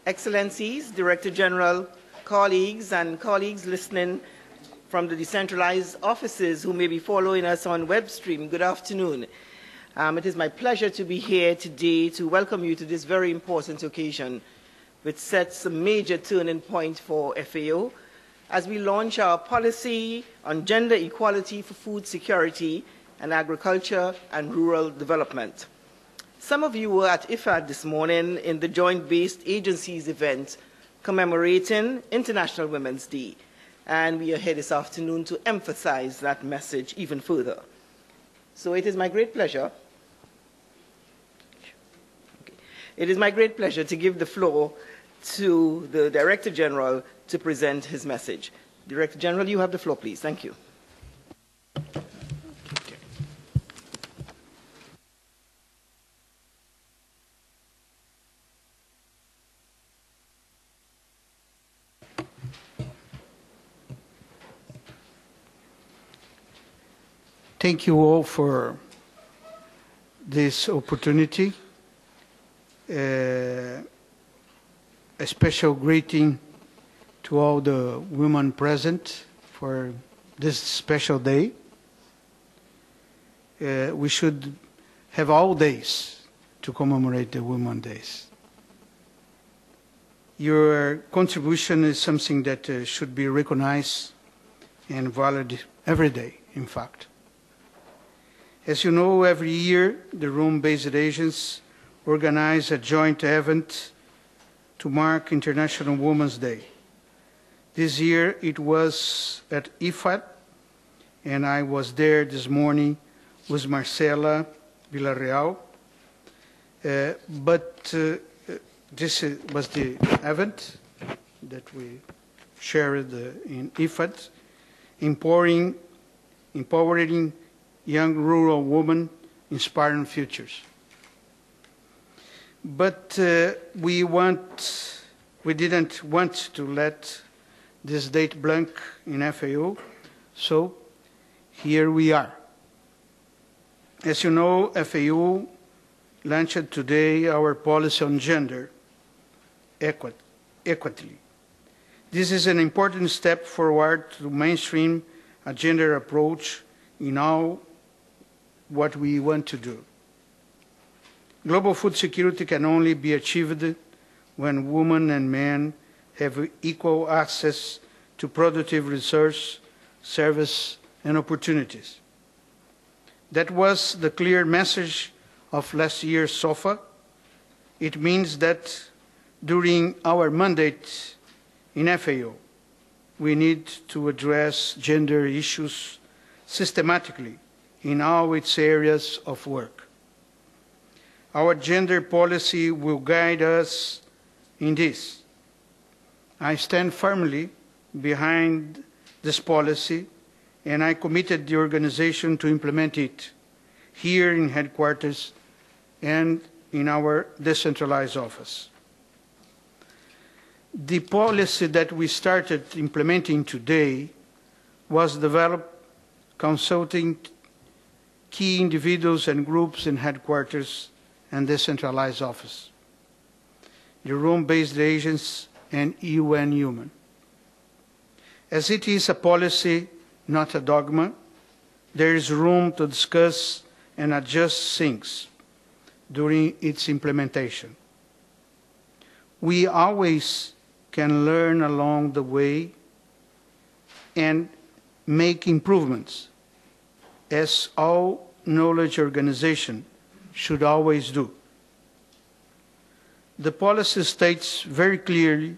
Excellencies, Director General, colleagues, and colleagues listening from the decentralized offices who may be following us on web stream, good afternoon. It is my pleasure to be here today to welcome you to this very important occasion, which sets a major turning point for FAO as we launch our policy on gender equality for food security and agriculture and rural development. Some of you were at IFAD this morning in the Joint-Based Agencies event commemorating International Women's Day, and we are here this afternoon to emphasize that message even further. So it is my great pleasure to give the floor to the Director General to present his message. Director General, you have the floor, please. Thank you. Thank you all for this opportunity. A special greeting to all the women present for this special day. We should have all days to commemorate the Women's Days. Your contribution is something that should be recognized and valued every day, in fact. As you know, every year the Rome-based agents organize a joint event to mark International Women's Day. This year it was at IFAD, and I was there this morning with Marcela, Villarreal. But this was the event that we shared in IFAD, empowering young rural women, inspiring futures. But we didn't want to let this date blank in FAO, so here we are. As you know, FAO launched today our policy on gender equity. This is an important step forward to mainstream a gender approach in all what we want to do. Global food security can only be achieved when women and men have equal access to productive resource, service, and opportunities. That was the clear message of last year's SOFA. It means that during our mandate in FAO, we need to address gender issues systematically in all its areas of work. Our gender policy will guide us in this. I stand firmly behind this policy, and I committed the organization to implement it here in headquarters and in our decentralized office. The policy that we started implementing today was developed consulting key individuals and groups in headquarters and decentralized office, the Rome-based agents, and UN Human. As it is a policy, not a dogma, there is room to discuss and adjust things during its implementation. We always can learn along the way and make improvements, as all knowledge organizations should always do. The policy states very clearly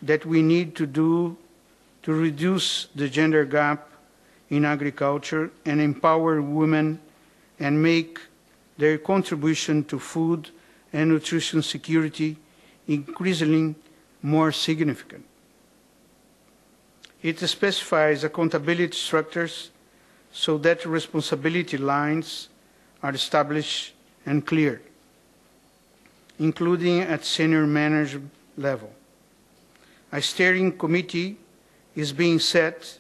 that we need to reduce the gender gap in agriculture and empower women and make their contribution to food and nutrition security increasingly more significant. It specifies accountability structures so that responsibility lines are established and clear, including at senior management level. A steering committee is being set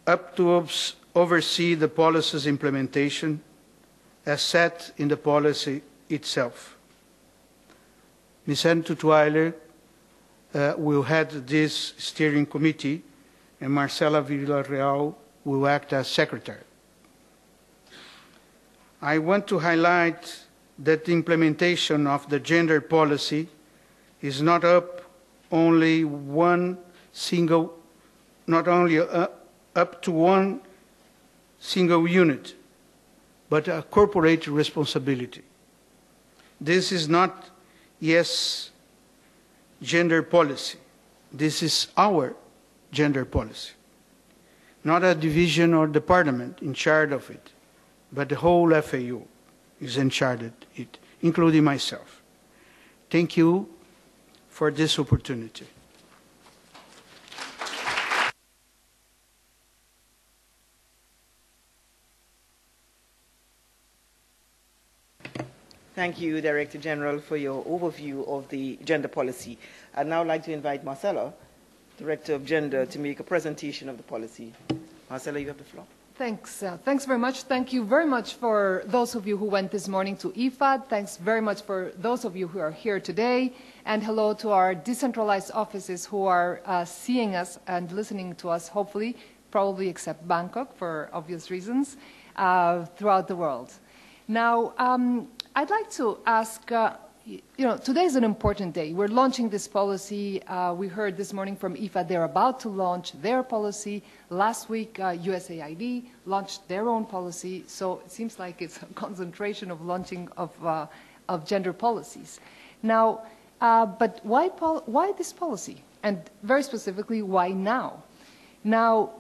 up to oversee the policy's implementation as set in the policy itself. Ms. Anne Tutwiler will head this steering committee, and Marcela Villarreal will act as secretary. I want to highlight that the implementation of the gender policy is not up to one single unit, but a corporate responsibility. This is not gender policy. This is our gender policy. Not a division or department in charge of it, but the whole FAO is in charge of it, including myself. Thank you for this opportunity. Thank you, Director General, for your overview of the gender policy. I'd now like to invite Marcela, Director of Gender, to make a presentation of the policy. Marcela, you have the floor. Thanks. Thanks very much. Thank you very much for those of you who went this morning to IFAD. Thanks very much for those of you who are here today. And hello to our decentralized offices who are seeing us and listening to us, hopefully, probably except Bangkok for obvious reasons, throughout the world. Now, I'd like to ask, today is an important day. We're launching this policy. We heard this morning from IFAD they're about to launch their policy. Last week, USAID launched their own policy. So it seems like it's a concentration of launching of gender policies. Now, but why this policy? And very specifically, why now? Now,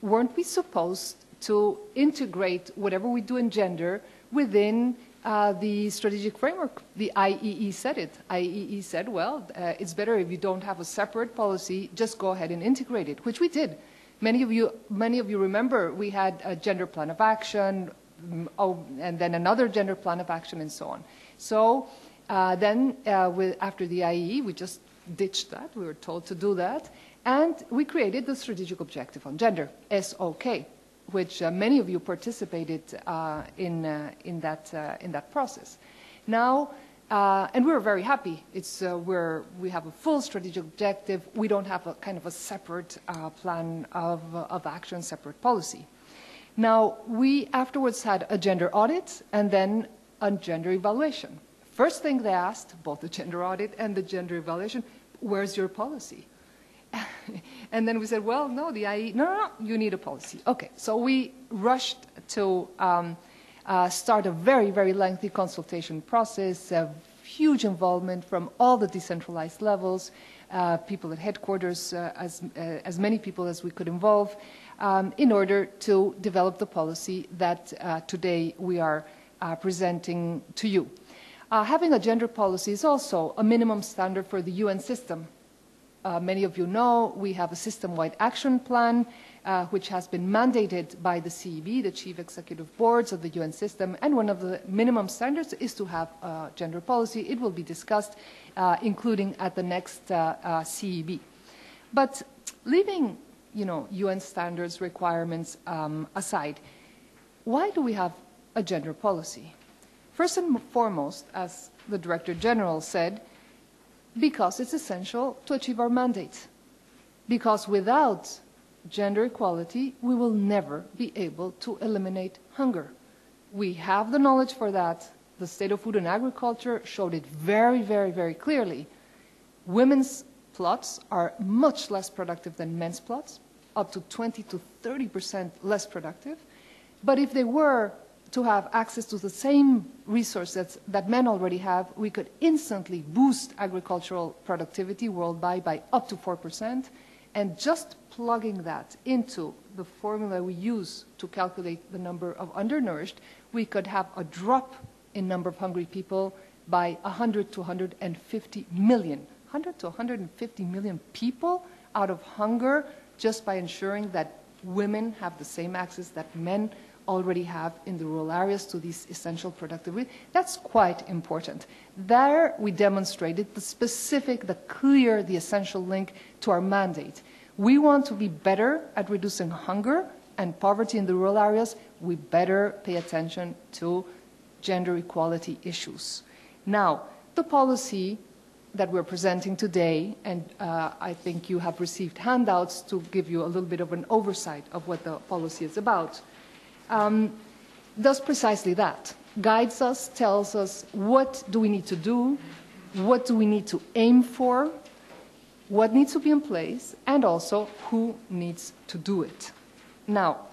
weren't we supposed to integrate whatever we do in gender within the strategic framework? The IEE said it. IEE said, well, it's better if you don't have a separate policy, just go ahead and integrate it, which we did. Many of you remember we had a gender plan of action, and then another gender plan of action, and so on. So then, after the IEE, we just ditched that. We were told to do that. And we created the Strategic Objective on Gender, SOK, which many of you participated in that process. Now, and we're very happy. We have a full strategic objective. We don't have a kind of a separate plan of action, separate policy. Now, we afterwards had a gender audit and then a gender evaluation. First thing they asked, both the gender audit and the gender evaluation, where's your policy? And then we said, well, no, the IE, no, you need a policy. Okay, so we rushed to start a very, very lengthy consultation process, huge involvement from all the decentralized levels, people at headquarters, as many people as we could involve, in order to develop the policy that today we are presenting to you. Having a gender policy is also a minimum standard for the UN system. Many of you know we have a system-wide action plan which has been mandated by the CEB, the Chief Executive Boards of the UN system, and one of the minimum standards is to have a gender policy. It will be discussed, including at the next CEB. But leaving, UN standards requirements aside, why do we have a gender policy? First and foremost, as the Director General said, because it's essential to achieve our mandate. Because without gender equality, we will never be able to eliminate hunger. We have the knowledge for that. The State of Food and Agriculture showed it very, very, very clearly. Women's plots are much less productive than men's plots, up to 20 to 30% less productive. But if they were to have access to the same resources that men already have, we could instantly boost agricultural productivity worldwide by up to 4%. And just plugging that into the formula we use to calculate the number of undernourished, we could have a drop in number of hungry people by 100 to 150 million. 100 to 150 million people out of hunger just by ensuring that women have the same access that men already have in the rural areas to these essential productivity. That's quite important. There we demonstrated the specific, the clear, the essential link to our mandate. We want to be better at reducing hunger and poverty in the rural areas. We better pay attention to gender equality issues. Now, the policy that we're presenting today, and I think you have received handouts to give you a little bit of an oversight of what the policy is about, does precisely that. Guides us, tells us what do we need to do, what do we need to aim for, what needs to be in place, and also who needs to do it. Now,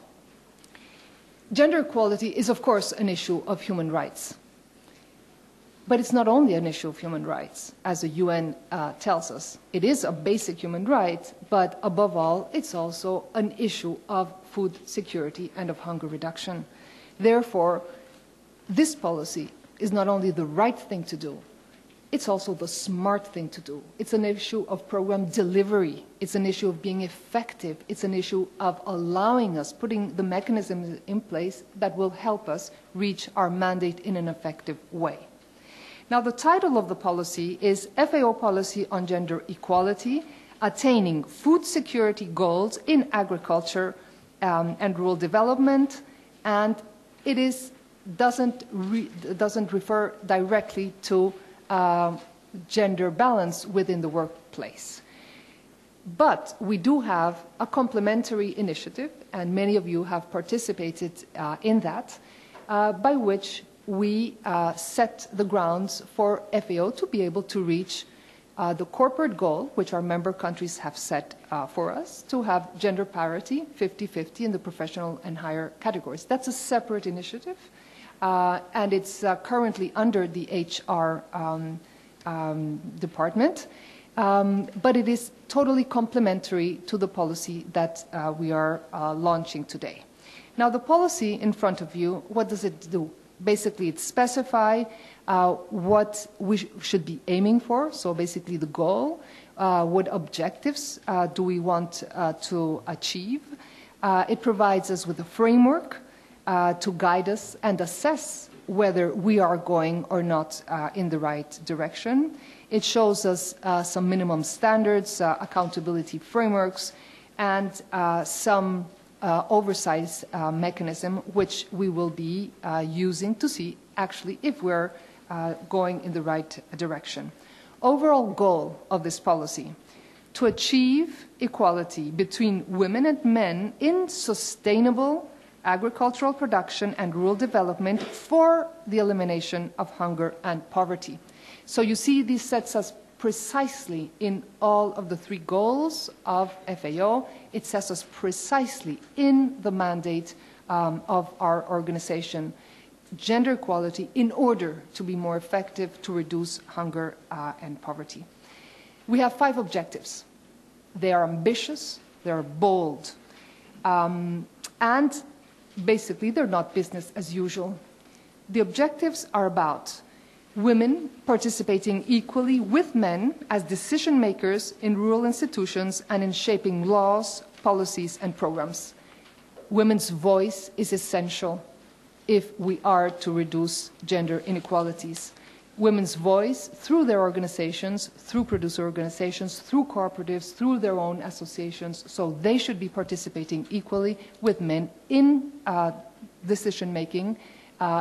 gender equality is, of course, an issue of human rights. But it's not only an issue of human rights, as the UN tells us. It is a basic human right, but above all, it's also an issue of food security and of hunger reduction. Therefore, this policy is not only the right thing to do, it's also the smart thing to do. It's an issue of program delivery. It's an issue of being effective. It's an issue of allowing us, putting the mechanisms in place that will help us reach our mandate in an effective way. Now, the title of the policy is FAO Policy on Gender Equality, Attaining Food Security Goals in Agriculture and Rural Development, and it doesn't refer directly to gender balance within the workplace. But we do have a complementary initiative, and many of you have participated in that, by which we set the grounds for FAO to be able to reach the corporate goal, which our member countries have set for us, to have gender parity, 50-50 in the professional and higher categories. That's a separate initiative, and it's currently under the HR department, but it is totally complementary to the policy that we are launching today. Now, the policy in front of you, what does it do? Basically, it specifies what we should be aiming for, so basically the goal, what objectives do we want to achieve. It provides us with a framework to guide us and assess whether we are going or not in the right direction. It shows us some minimum standards, accountability frameworks, and some oversight mechanism, which we will be using to see actually if we're going in the right direction. Overall goal of this policy, to achieve equality between women and men in sustainable agricultural production and rural development for the elimination of hunger and poverty. So you see, this sets us precisely in all of the three goals of FAO. It sets us precisely in the mandate of our organization, gender equality, in order to be more effective to reduce hunger and poverty. We have 5 objectives. They are ambitious, they are bold, and basically they're not business as usual. The objectives are about women participating equally with men as decision makers in rural institutions and in shaping laws, policies, and programs. Women's voice is essential if we are to reduce gender inequalities. Women's voice through their organizations, through producer organizations, through cooperatives, through their own associations, so they should be participating equally with men in decision-making,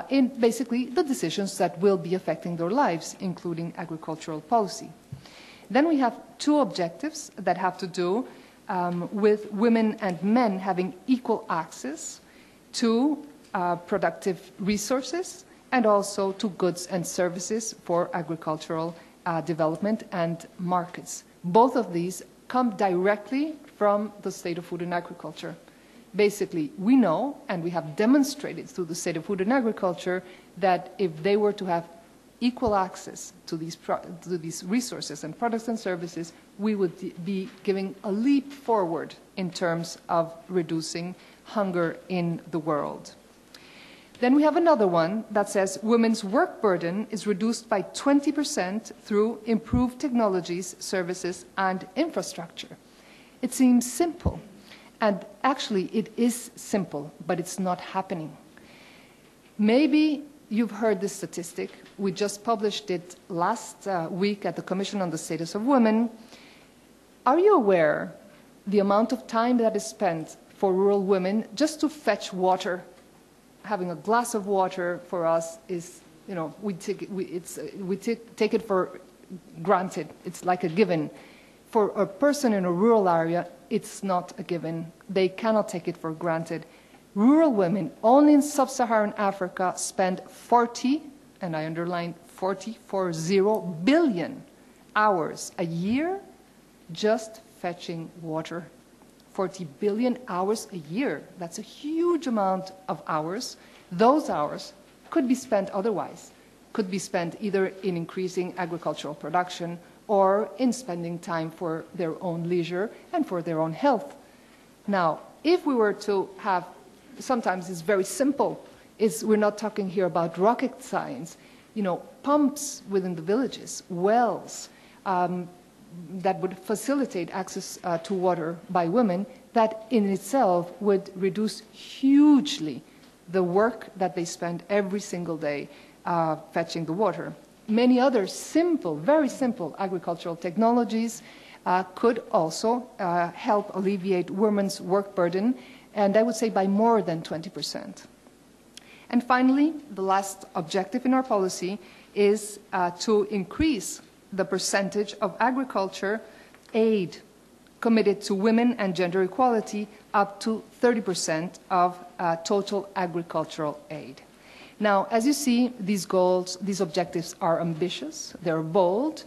in basically the decisions that will be affecting their lives, including agricultural policy. Then we have 2 objectives that have to do with women and men having equal access to productive resources and also to goods and services for agricultural development and markets. Both of these come directly from the State of Food and Agriculture. Basically, we know, and we have demonstrated through the State of Food and Agriculture, that if they were to have equal access to these resources and products and services, we would be giving a leap forward in terms of reducing hunger in the world. Then we have another one that says women's work burden is reduced by 20% through improved technologies, services, and infrastructure. It seems simple, and actually it is simple, but it's not happening. Maybe you've heard this statistic. We just published it last week at the Commission on the Status of Women. Are you aware the amount of time that is spent for rural women just to fetch water? Having a glass of water for us is you know, we take it for granted. It's like a given. For a person in a rural area, it's not a given. They cannot take it for granted. Rural women, only in sub-Saharan Africa, spend 40, and I underline 40 billion hours a year just fetching water. 40 billion hours a year. That's a huge amount of hours. Those hours could be spent otherwise, could be spent either in increasing agricultural production or in spending time for their own leisure and for their own health. Now, if we were to have, sometimes it's very simple, we're not talking here about rocket science, you know, pumps within the villages, wells, that would facilitate access to water by women, that in itself would reduce hugely the work that they spend every single day fetching the water. Many other simple, very simple agricultural technologies could also help alleviate women's work burden, and I would say by more than 20%. And finally, the last objective in our policy is to increase the percentage of agriculture aid committed to women and gender equality up to 30% of total agricultural aid. Now, as you see, these goals, these objectives are ambitious, they're bold.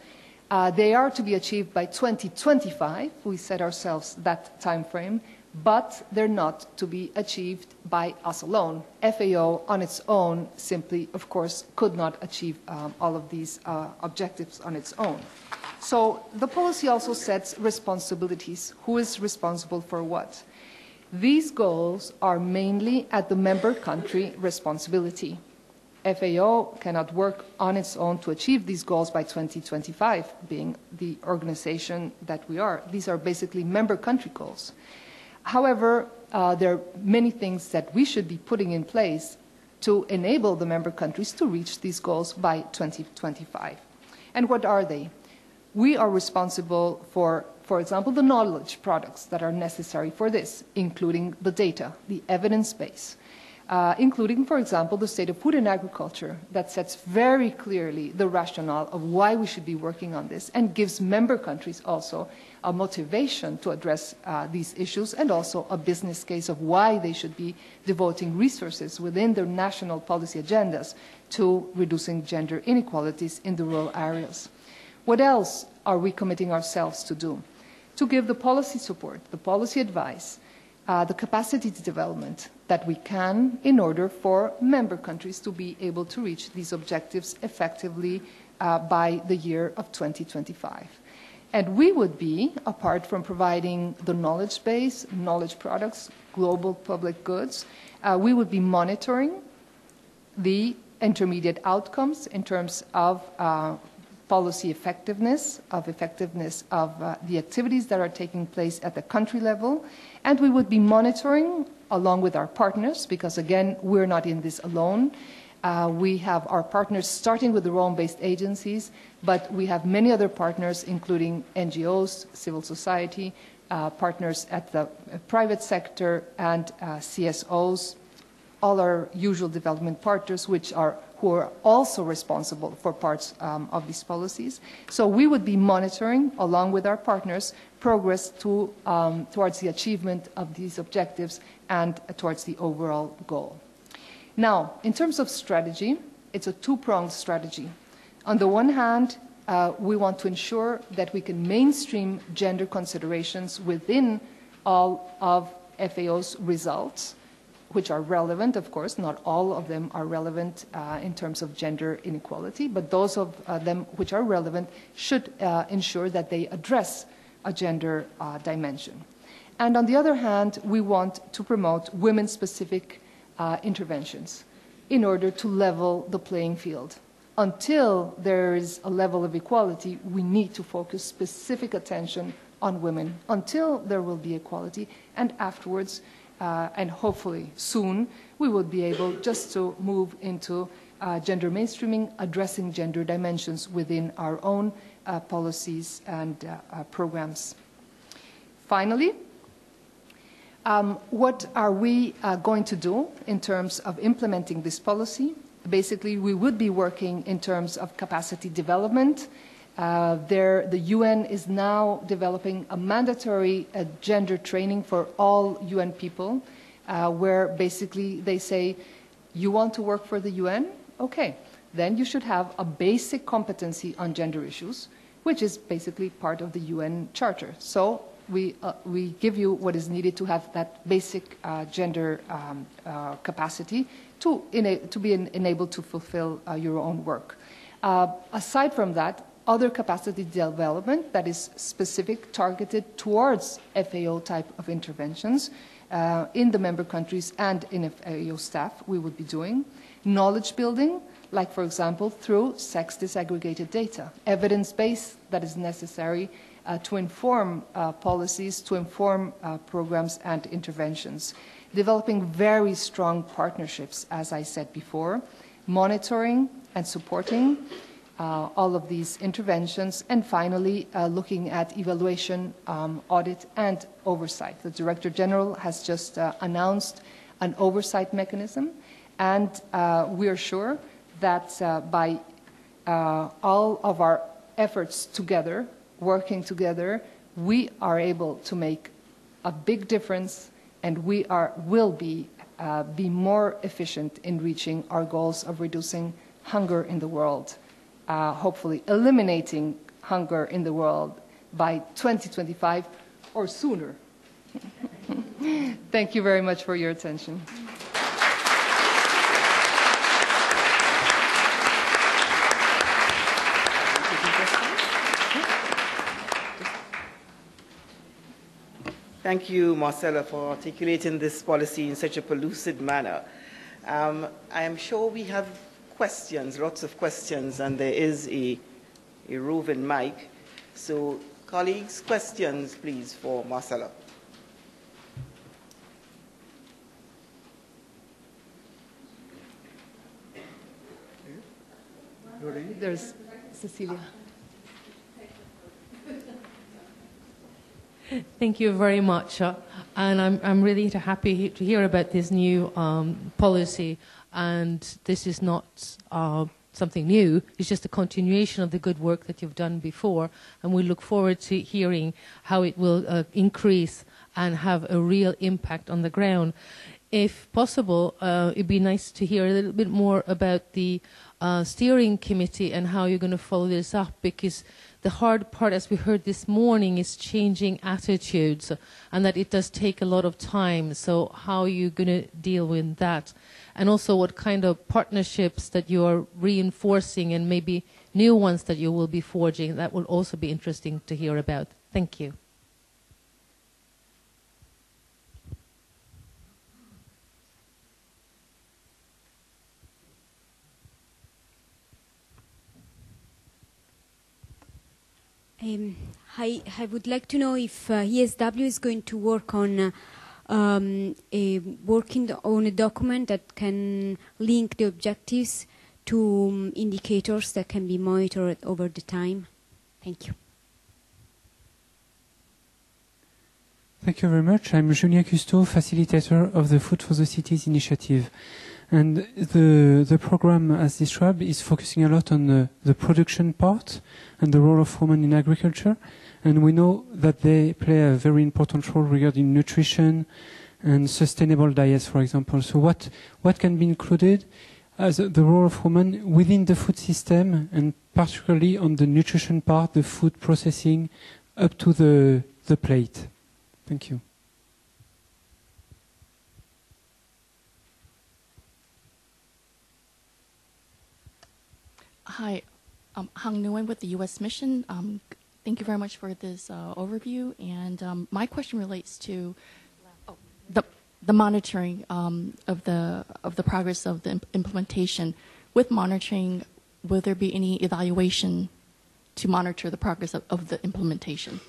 They are to be achieved by 2025. We set ourselves that time frame, but they're not to be achieved by us alone. FAO on its own simply, of course, could not achieve all of these objectives on its own. So the policy also sets responsibilities. Who is responsible for what? These goals are mainly at the member country responsibility. FAO cannot work on its own to achieve these goals by 2025, being the organization that we are. These are basically member country goals. However, there are many things that we should be putting in place to enable the member countries to reach these goals by 2025. And what are they? We are responsible for example, the knowledge products that are necessary for this, including the data, the evidence base, including, for example, the State of Food and Agriculture that sets very clearly the rationale of why we should be working on this and gives member countries also a motivation to address these issues and also a business case of why they should be devoting resources within their national policy agendas to reducing gender inequalities in the rural areas. What else are we committing ourselves to do? To give the policy support, the policy advice, the capacity development that we can in order for member countries to be able to reach these objectives effectively by the year of 2025. And we would be, apart from providing the knowledge base, knowledge products, global public goods, we would be monitoring the intermediate outcomes in terms of policy effectiveness of the activities that are taking place at the country level. And we would be monitoring along with our partners, because again, we're not in this alone. We have our partners starting with the Rome-based agencies, but we have many other partners, including NGOs, civil society, partners at the private sector, and CSOs, all our usual development partners, who are also responsible for parts of these policies. So we would be monitoring, along with our partners, progress towards the achievement of these objectives and towards the overall goal. Now, in terms of strategy, it's a two-pronged strategy. On the one hand, we want to ensure that we can mainstream gender considerations within all of FAO's results, which are relevant, of course. Not all of them are relevant in terms of gender inequality, but those of them which are relevant should ensure that they address a gender dimension. And on the other hand, we want to promote women-specific interventions in order to level the playing field. Until there is a level of equality, we need to focus specific attention on women until there will be equality, and afterwards, and hopefully soon, we will be able just to move into gender mainstreaming, addressing gender dimensions within our own policies and programs. Finally, what are we going to do in terms of implementing this policy? basically we would be working in terms of capacity development. The UN is now developing a mandatory gender training for all UN people, where basically they say, you want to work for the UN? Okay, then you should have a basic competency on gender issues, which is basically part of the UN Charter. So we give you what is needed to have that basic gender capacity to be enabled to fulfill your own work. Aside from that, other capacity development that is specific, targeted towards FAO type of interventions in the member countries and in FAO staff we would be doing. Knowledge building, like for example through sex disaggregated data, evidence base that is necessary to inform policies, to inform programs and interventions. Developing very strong partnerships, as I said before, monitoring and supporting all of these interventions, and finally looking at evaluation, audit and oversight. The Director General has just announced an oversight mechanism, and we are sure that by all of our efforts together, working together, we are able to make a big difference, and we will be more efficient in reaching our goals of reducing hunger in the world, hopefully eliminating hunger in the world by 2025 or sooner. Thank you very much for your attention. Thank you, Marcela, for articulating this policy in such a pellucid manner. I am sure we have questions, lots of questions, and there is a roving mic. So, colleagues, questions, please, for Marcela. There's Cecilia. Thank you very much. And I'm really happy to hear about this new policy. And this is not something new. It's just a continuation of the good work that you've done before. And we look forward to hearing how it will increase and have a real impact on the ground. If possible, it'd be nice to hear a little bit more about the steering committee and how you're going to follow this up, because the hard part, as we heard this morning, is changing attitudes, and that it does take a lot of time. So how are you going to deal with that? And also what kind of partnerships that you are reinforcing, and maybe new ones that you will be forging. That will also be interesting to hear about. Thank you. I would like to know if ESW is going to work on working on a document that can link the objectives to indicators that can be monitored over the time. Thank you. Thank you very much. I'm Julien Custeau, facilitator of the Food for the Cities initiative. And the program, as described, is focusing a lot on the production part and the role of women in agriculture. And we know that they play a very important role regarding nutrition and sustainable diets, for example. So what can be included as the role of women within the food system, and particularly on the nutrition part, the food processing up to the plate? Thank you. Hi, Hang Nguyen with the U.S. Mission. Thank you very much for this overview. And my question relates to the monitoring of the progress of the implementation. With monitoring, will there be any evaluation to monitor the progress of the implementation?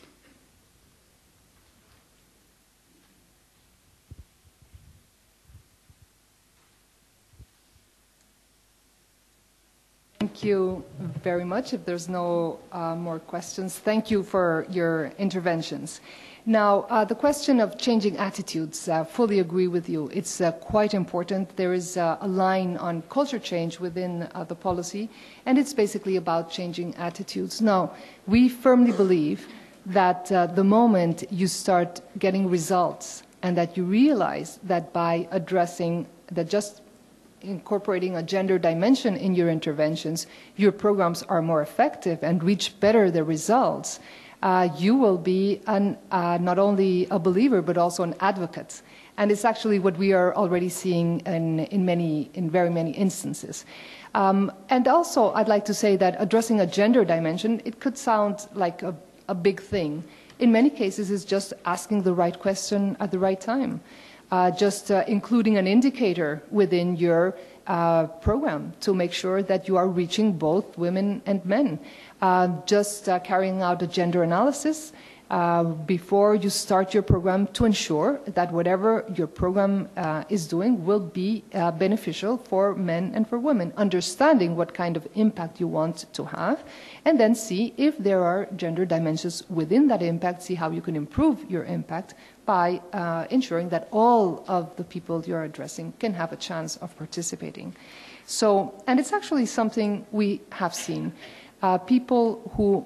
Thank Thank you very much. If there's no more questions, thank you for your interventions. Now, the question of changing attitudes, fully agree with you. It's quite important. There is a line on culture change within the policy, and it's basically about changing attitudes. Now, we firmly believe that the moment you start getting results and that you realize that by addressing that just incorporating a gender dimension in your interventions, your programs are more effective and reach better the results, you will be not only a believer but also an advocate. And it's actually what we are already seeing in very many instances. And also, I'd like to say that addressing a gender dimension, it could sound like a big thing. In many cases, it's just asking the right question at the right time. Just including an indicator within your program to make sure that you are reaching both women and men. Just carrying out a gender analysis before you start your program to ensure that whatever your program is doing will be beneficial for men and for women, understanding what kind of impact you want to have, and then see if there are gender dimensions within that impact, see how you can improve your impact by ensuring that all of the people you're addressing can have a chance of participating. So, and it's actually something we have seen. People who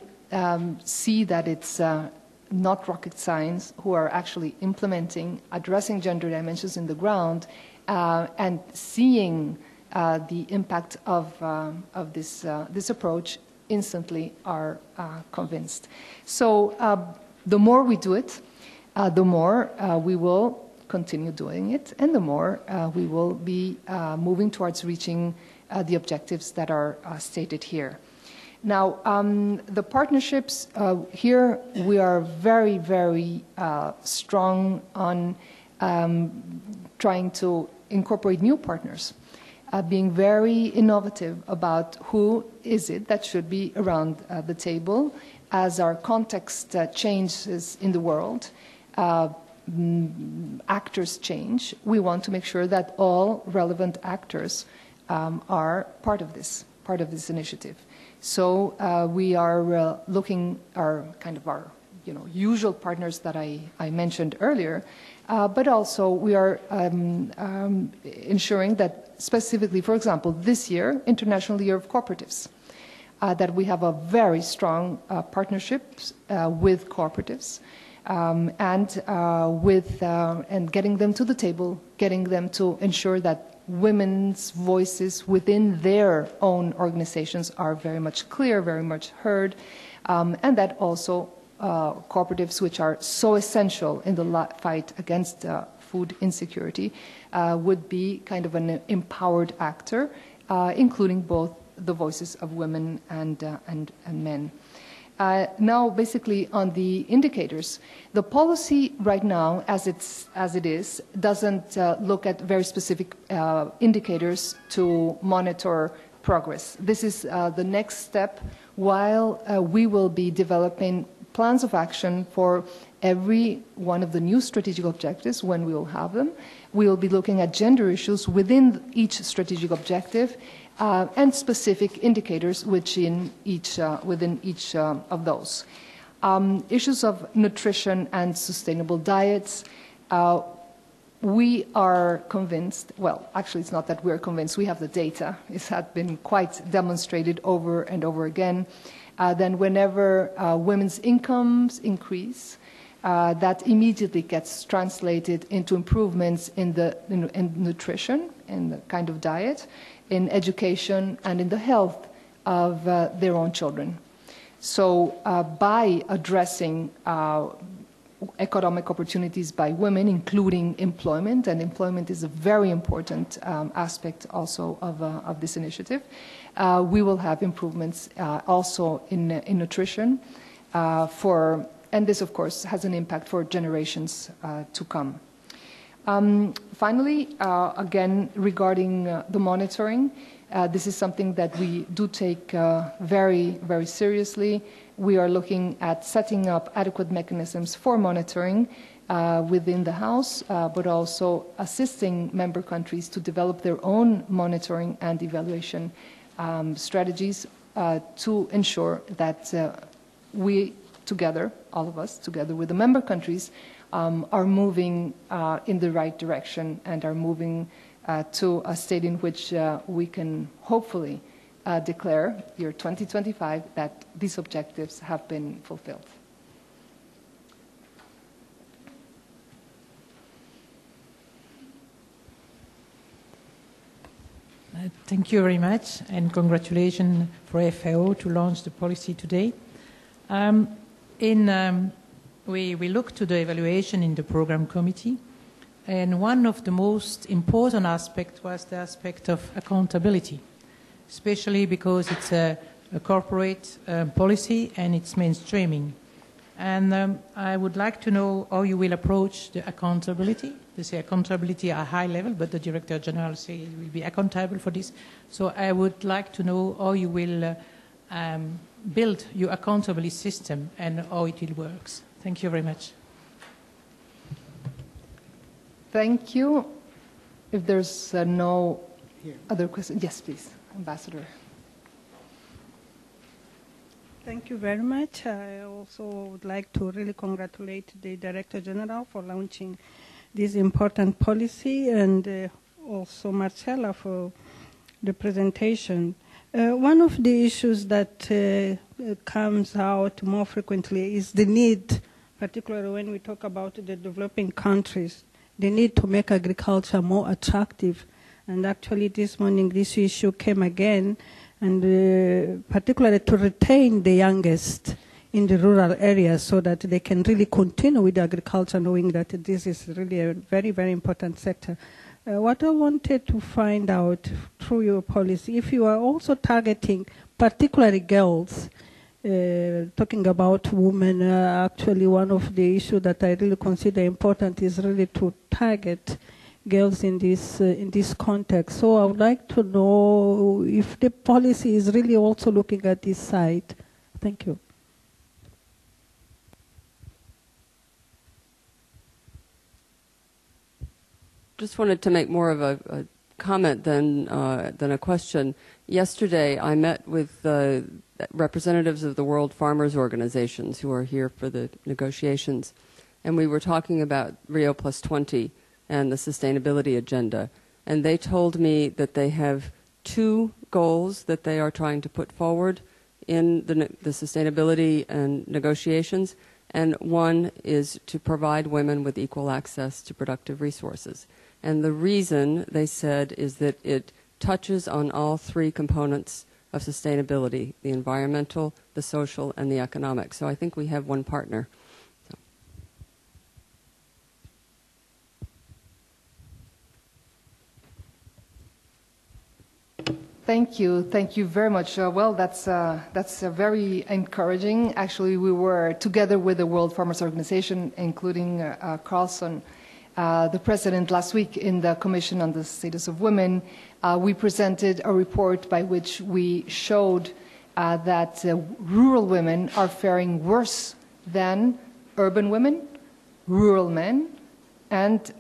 see that it's not rocket science, who are actually implementing, addressing gender dimensions in the ground, and seeing the impact of this approach instantly are convinced. So the more we do it, the more we will continue doing it, and the more we will be moving towards reaching the objectives that are stated here. Now, the partnerships, here we are very, very strong on trying to incorporate new partners, being very innovative about who is it that should be around the table as our context changes in the world. Actors change. We want to make sure that all relevant actors are part of this initiative. So we are looking our usual partners that I mentioned earlier, but also we are ensuring that specifically, for example, this year, International Year of Cooperatives, that we have a very strong partnerships with cooperatives. And getting them to the table, getting them to ensure that women's voices within their own organizations are very much clear, very much heard, and that also cooperatives, which are so essential in the fight against food insecurity, would be kind of an empowered actor, including both the voices of women and men. Now, basically, on the indicators, the policy right now, as it is, doesn't look at very specific indicators to monitor progress. This is the next step, while we will be developing plans of action for every one of the new strategic objectives when we will have them. We will be looking at gender issues within each strategic objective, and specific indicators within each of those. Issues of nutrition and sustainable diets, we are convinced, well, actually it's not that we're convinced, we have the data. It has been quite demonstrated over and over again. Then whenever women's incomes increase, that immediately gets translated into improvements in nutrition, in the kind of diet, in education, and in the health of their own children. So by addressing economic opportunities by women, including employment, and employment is a very important aspect also of this initiative, we will have improvements also in nutrition and this, of course, has an impact for generations to come. Finally, again, regarding the monitoring, this is something that we do take very, very seriously. We are looking at setting up adequate mechanisms for monitoring within the House, but also assisting member countries to develop their own monitoring and evaluation strategies to ensure that we together, all of us, together with the member countries, are moving in the right direction and are moving to a state in which we can hopefully declare, year 2025, that these objectives have been fulfilled. Thank you very much, and congratulations for FAO to launch the policy today. We looked to the evaluation in the program committee, and one of the most important aspects was the aspect of accountability, especially because it's a corporate policy and it's mainstreaming. And I would like to know how you will approach the accountability. They say accountability at a high level, but the Director General say you will be accountable for this. So I would like to know how you will build your accountability system and how it will work. Thank you very much. Thank you. If there's no other questions, yes, please, Ambassador. Thank you very much. I also would like to really congratulate the Director General for launching this important policy, and also Marcela for the presentation. One of the issues that comes out more frequently is the need, particularly when we talk about the developing countries, the need to make agriculture more attractive. And actually this morning this issue came again, and particularly to retain the youngest in the rural areas so that they can really continue with agriculture, knowing that this is really a very, very important sector. What I wanted to find out through your policy, if you are also targeting particularly girls, talking about women, actually one of the issues that I really consider important is really to target girls in this context. So I would like to know if the policy is really also looking at this side. Thank you. Just wanted to make more of a comment than a question. Yesterday, I met with representatives of the World Farmers Organizations who are here for the negotiations, and we were talking about Rio Plus 20 and the sustainability agenda. And they told me that they have 2 goals that they are trying to put forward in the sustainability and negotiations, and one is to provide women with equal access to productive resources. And the reason, they said, is that it touches on all 3 components of sustainability: the environmental, the social, and the economic. So I think we have one partner. Thank you very much. Well, that's very encouraging. Actually, we were together with the World Farmers Organization, including Carlson, the president, last week in the Commission on the Status of Women. We presented a report by which we showed that rural women are faring worse than urban women, rural men, and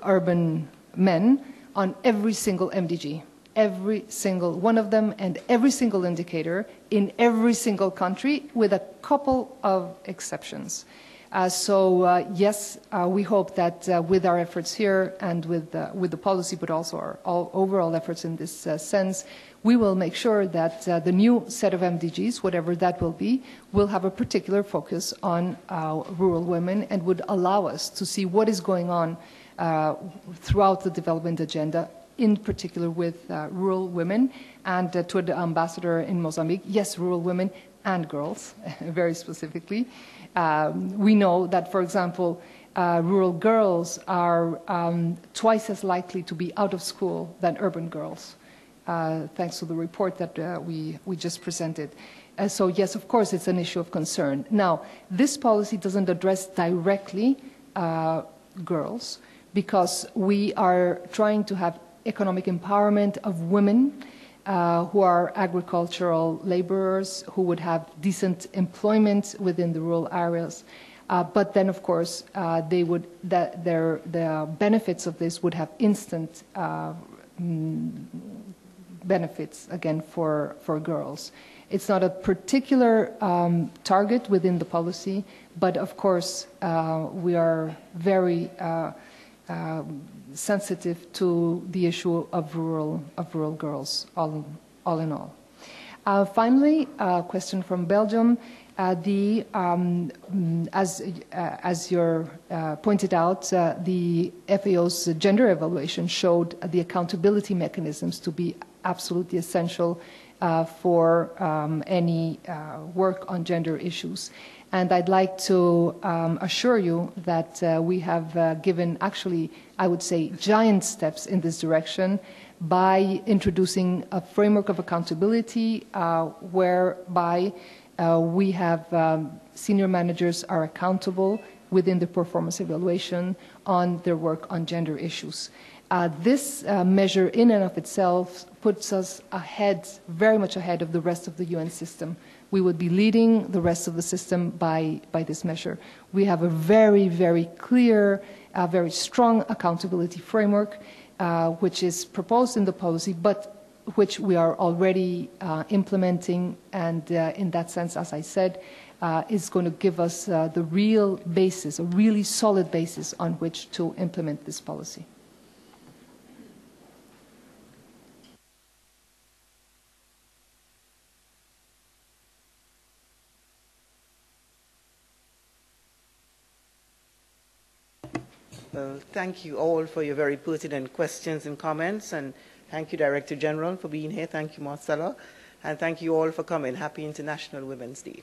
urban men on every single MDG, every single one of them, and every single indicator in every single country, with a couple of exceptions. Yes, we hope that with our efforts here and with the policy, but also our overall efforts in this sense, we will make sure that the new set of MDGs, whatever that will be, will have a particular focus on rural women and would allow us to see what is going on throughout the development agenda, in particular with rural women. And to the ambassador in Mozambique, yes, rural women and girls, very specifically. We know that, for example, rural girls are twice as likely to be out of school than urban girls, thanks to the report that we just presented. So yes, of course, it's an issue of concern. Now, this policy doesn't address directly girls, because we are trying to have economic empowerment of women who are agricultural laborers, who would have decent employment within the rural areas. But then, of course, the benefits of this would have instant benefits, again, for girls. It's not a particular target within the policy, but of course we are very sensitive to the issue of rural girls, all in all. Finally, a question from Belgium. As you're pointed out, the FAO's gender evaluation showed the accountability mechanisms to be absolutely essential for any work on gender issues. And I'd like to assure you that we have given, actually, I would say, giant steps in this direction by introducing a framework of accountability whereby we have senior managers are accountable within the performance evaluation on their work on gender issues. This measure in and of itself puts us ahead, very much ahead of the rest of the UN system. We would be leading the rest of the system by this measure. We have a very, very clear, very strong accountability framework, which is proposed in the policy, but which we are already implementing, and in that sense, as I said, is going to give us the real basis, a really solid basis on which to implement this policy. Well, thank you all for your very pertinent questions and comments, and thank you, Director General, for being here. Thank you, Marcela, and thank you all for coming. Happy International Women's Day.